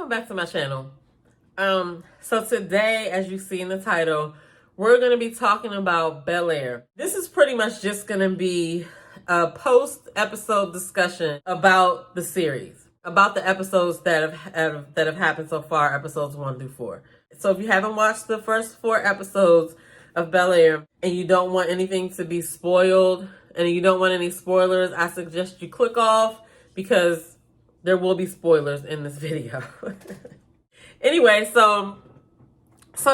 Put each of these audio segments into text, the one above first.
welcome back to my channel. So today, as you see in the title, we're going to be talking about Bel Air. This is pretty much just going to be a post-episode discussion about the series, about the episodes that have happened so far, episodes 1 through 4. So if you haven't watched the first 4 episodes of Bel Air and you don't want anything to be spoiled and you don't want any spoilers, I suggest you click off because there will be spoilers in this video. Anyway, so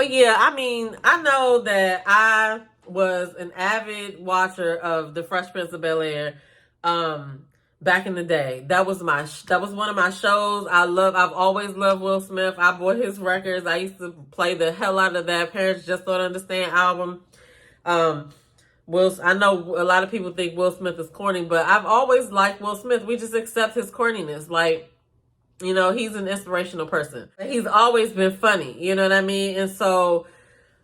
yeah, I mean, I know that I was an avid watcher of The Fresh Prince of Bel Air back in the day. That was one of my shows. I've always loved Will Smith. I bought his records. I used to play the hell out of that Parents Just Don't Understand album. I know a lot of people think Will Smith is corny, but I've always liked Will Smith. We just accept his corniness. Like, you know, he's an inspirational person. He's always been funny, you know what I mean? And so,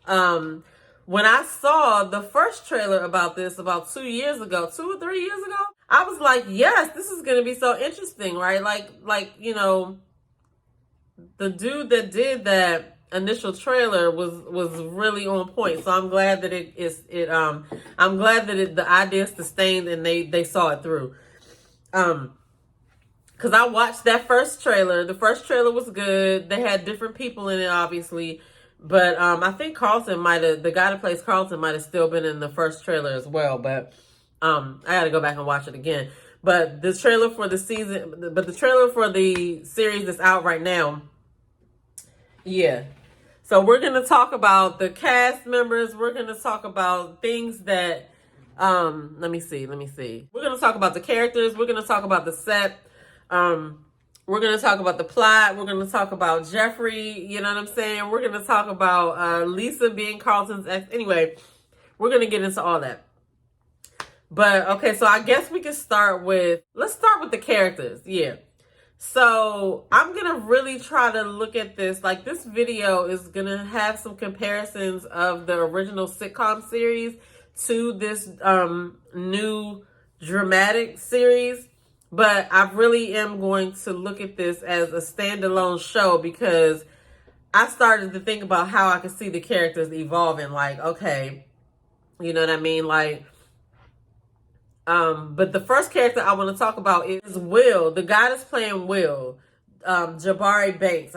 when I saw the first trailer about this about 2 years ago, 2 or 3 years ago, I was like, yes, this is going to be so interesting, right? Like, you know, the dude that did that initial trailer was really on point. So I'm glad that I'm glad that the idea sustained and they saw it through. Because I watched that first trailer. The first trailer was good. They had different people in it, obviously. But I think the guy that plays Carson might have still been in the first trailer as well. But I got to go back and watch it again. But the trailer for the series that's out right now, yeah. So we're going to talk about the cast members. We're going to talk about things that, let me see. We're going to talk about the characters. We're going to talk about the set. We're going to talk about the plot. We're going to talk about Jeffrey, you know what I'm saying? We're going to talk about Lisa being Carlton's ex. Anyway, we're going to get into all that. But, okay, so I guess we can let's start with the characters. Yeah. So I'm going to really try to look at this. Like, this video is going to have some comparisons of the original sitcom series to this new dramatic series. But I really am going to look at this as a standalone show because I started to think about how I could see the characters evolving. Like, okay, you know what I mean? Like, but the first character I want to talk about is Will, the guy that's playing Will, Jabari Banks.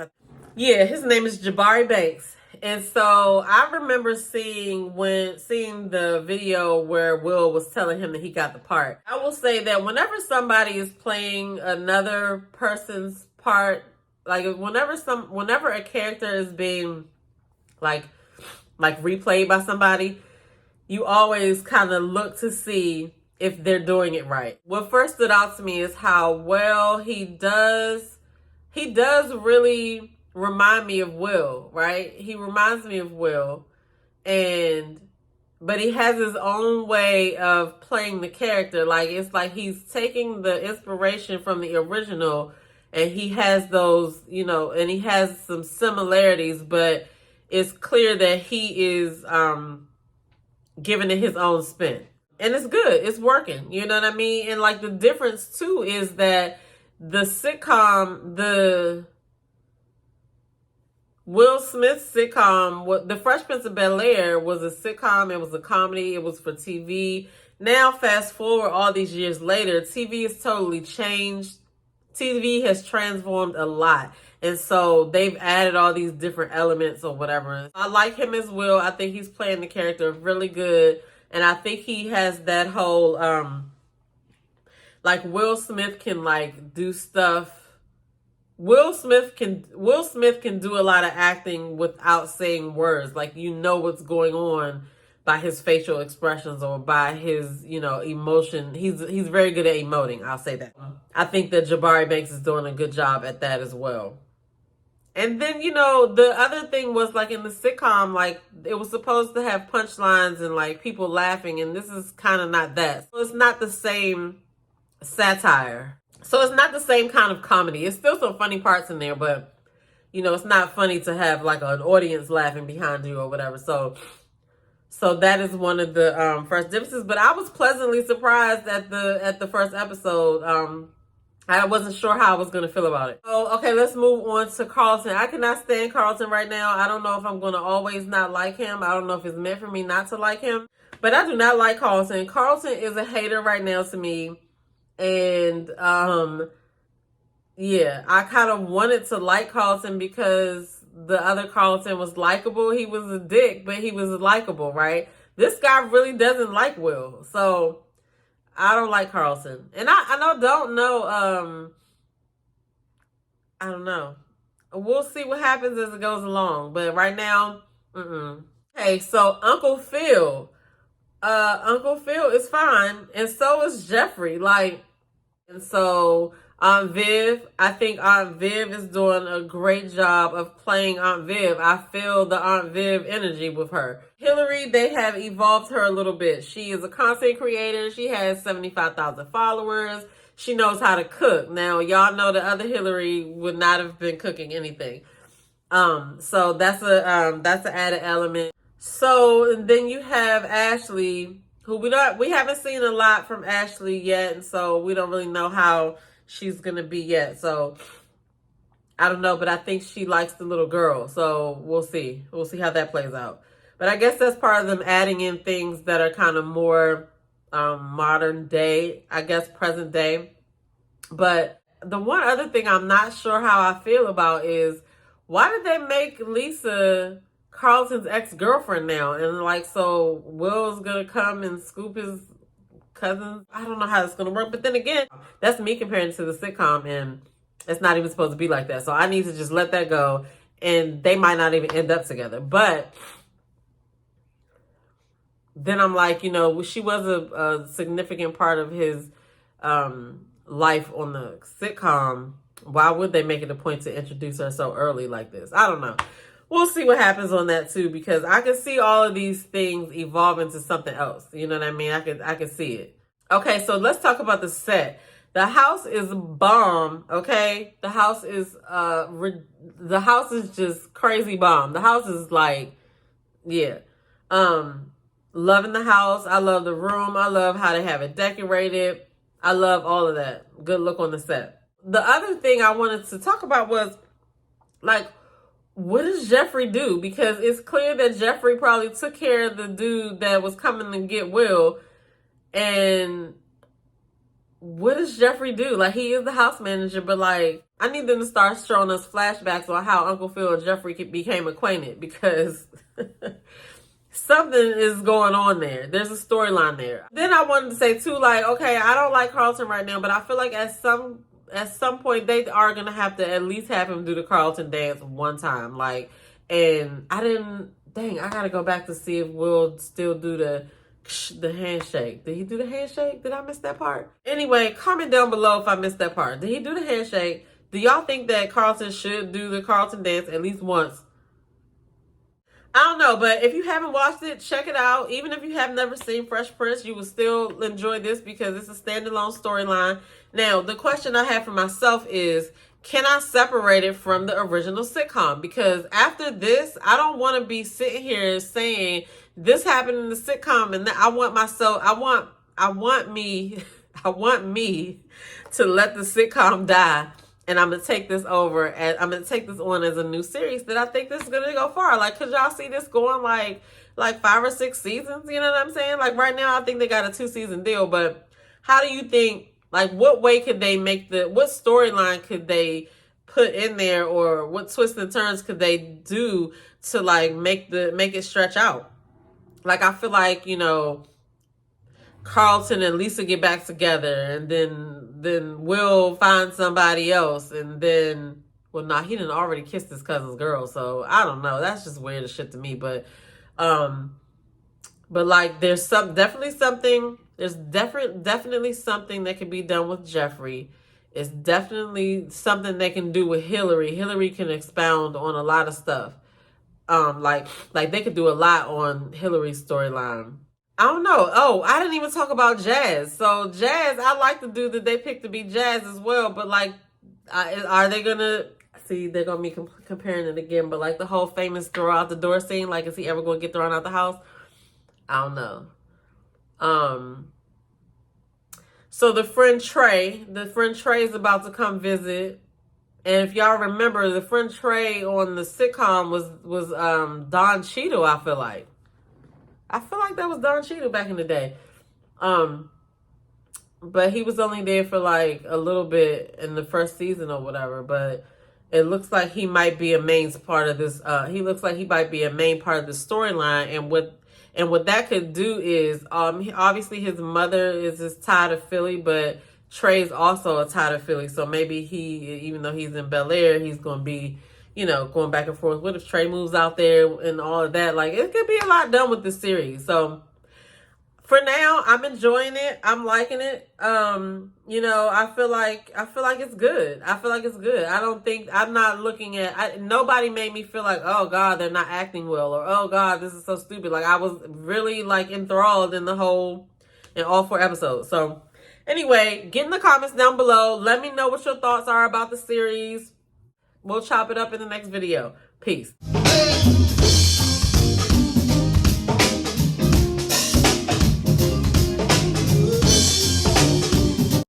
Yeah, his name is Jabari Banks. And so I remember seeing the video where Will was telling him that he got the part. I will say that whenever somebody is playing another person's part, like whenever a character is being like replayed by somebody, you always kind of look to see if they're doing it right. What first stood out to me is how well he does really remind me of Will, right? He reminds me of Will, but he has his own way of playing the character. Like, it's like he's taking the inspiration from the original and he has those, you know, and he has some similarities, but it's clear that he is giving it his own spin. And it's good. It's working. You know what I mean? And like the difference too is that the sitcom, the Will Smith sitcom, The Fresh Prince of Bel Air was a sitcom. It was a comedy. It was for TV. Now, fast forward all these years later, TV has totally changed. TV has transformed a lot. And so they've added all these different elements or whatever. I like him as Will. I think he's playing the character really good. And I think he has that whole, like Will Smith can like do stuff. Will Smith can do a lot of acting without saying words. Like, you know what's going on by his facial expressions or by his, you know, emotion. He's very good at emoting. I'll say that. I think that Jabari Banks is doing a good job at that as well. And then, you know, the other thing was like in the sitcom, like it was supposed to have punchlines and like people laughing. And this is kind of not that. So it's not the same satire. So it's not the same kind of comedy. It's still some funny parts in there, but, you know, it's not funny to have like an audience laughing behind you or whatever. So that is one of the first differences. But I was pleasantly surprised at the first episode. I wasn't sure how I was going to feel about it. Oh, okay, let's move on to Carlton. I cannot stand Carlton right now. I don't know if I'm going to always not like him. I don't know if it's meant for me not to like him. But I do not like Carlton. Carlton is a hater right now to me. And yeah, I kind of wanted to like Carlton because the other Carlton was likable. He was a dick, but he was likable, right? This guy really doesn't like Will. So I don't like Carlton. And I don't know. We'll see what happens as it goes along. But right now, mm-mm. Okay, so Uncle Phil. Uncle Phil is fine. And so is Jeffrey. And so Aunt Viv, I think Aunt Viv is doing a great job of playing Aunt Viv. I feel the Aunt Viv energy with her. Hillary, they have evolved her a little bit. She is a content creator. She has 75,000 followers. She knows how to cook. Now, y'all know the other Hillary would not have been cooking anything. So that's an added element. So and then you have Ashley, who we haven't seen a lot from Ashley yet, and so we don't really know how she's gonna be yet. So I don't know, but I think she likes the little girl. So we'll see. We'll see how that plays out. But I guess that's part of them adding in things that are kind of more modern day, I guess present day. But the one other thing I'm not sure how I feel about is why did they make Lisa Carlton's ex-girlfriend now? And so Will's gonna come and scoop his cousins. I don't know how it's gonna work. But then again, that's me comparing to the sitcom, and it's not even supposed to be like that. So I need to just let that go. And they might not even end up together. But then I'm like, she was a significant part of his life on the sitcom. Why would they make it a point to introduce her so early like this? I don't know. We'll see what happens on that too, because I can see all of these things evolve into something else. You know what I mean? I can see it. Okay, so let's talk about the set. The house is bomb, okay? The house is just crazy bomb. The house is yeah. Loving the house. I love the room. I love how they have it decorated. I love all of that. Good look on the set. The other thing I wanted to talk about was what does Jeffrey do? Because it's clear that Jeffrey probably took care of the dude that was coming to get Will. And what does Jeffrey do? He is the house manager, but I need them to start showing us flashbacks on how Uncle Phil and Jeffrey became acquainted, because something is going on there. There's a storyline there. Then I wanted to say too, okay, I don't like Carlton right now, but I feel like at some point they are gonna have to at least have him do the Carlton dance one time. And I gotta go back to see if Will still do the handshake. Did he do the handshake? Did I miss that part? Anyway, comment down below if I missed that part. Did he do the handshake? Do y'all think that Carlton should do the Carlton dance at least once? I don't know, but if you haven't watched it, check it out. Even if you have never seen Fresh Prince, you will still enjoy this because it's a standalone storyline. Now, the question I have for myself is, can I separate it from the original sitcom? Because after this, I don't want to be sitting here saying this happened in the sitcom, and I want me to let the sitcom die. And I'm going to take this over, and I'm going to take this on as a new series that I think this is going to go far. Could y'all see this going like 5 or 6 seasons? You know what I'm saying? Right now, I think they got a 2-season deal. But how do you think, what way could they what storyline could they put in there, or what twists and turns could they do to make it stretch out? I feel Carlton and Lisa get back together, and then Will find somebody else, and then he didn't already kiss his cousin's girl, so I don't know. That's just weird as shit to me. But there's definitely something that can be done with Jeffrey. It's definitely something they can do with Hillary. Hillary can expound on a lot of stuff. They could do a lot on Hillary's storyline. I don't know. Oh, I didn't even talk about Jazz. So Jazz, I like the dude that they picked to be Jazz as well. But are they gonna see? They're gonna be comparing it again. But the whole famous throw out the door scene. Is he ever gonna get thrown out the house? I don't know. So the friend Trey is about to come visit. And if y'all remember, the friend Trey on the sitcom was Don Cheadle, I feel like. I feel like that was Don Cheadle back in the day. But he was only there for like a little bit in the first season or whatever. But it looks like he might be a main part of this. He looks like he might be a main part of the storyline. And what that could do is, obviously his mother is tied to Philly, but Trey's also a tie to Philly. So maybe even though he's in Bel Air, he's going to be, going back and forth. What if Trey moves out there and all of that? Like, it could be a lot done with this series. So for now, I'm enjoying it. I'm liking it. I feel like it's good. I feel like it's good. I'm not looking at, nobody made me feel like, oh God, they're not acting well, or oh God, this is so stupid. Like, I was really like enthralled in all 4 episodes. So anyway, get in the comments down below. Let me know what your thoughts are about the series. We'll chop it up in the next video. Peace.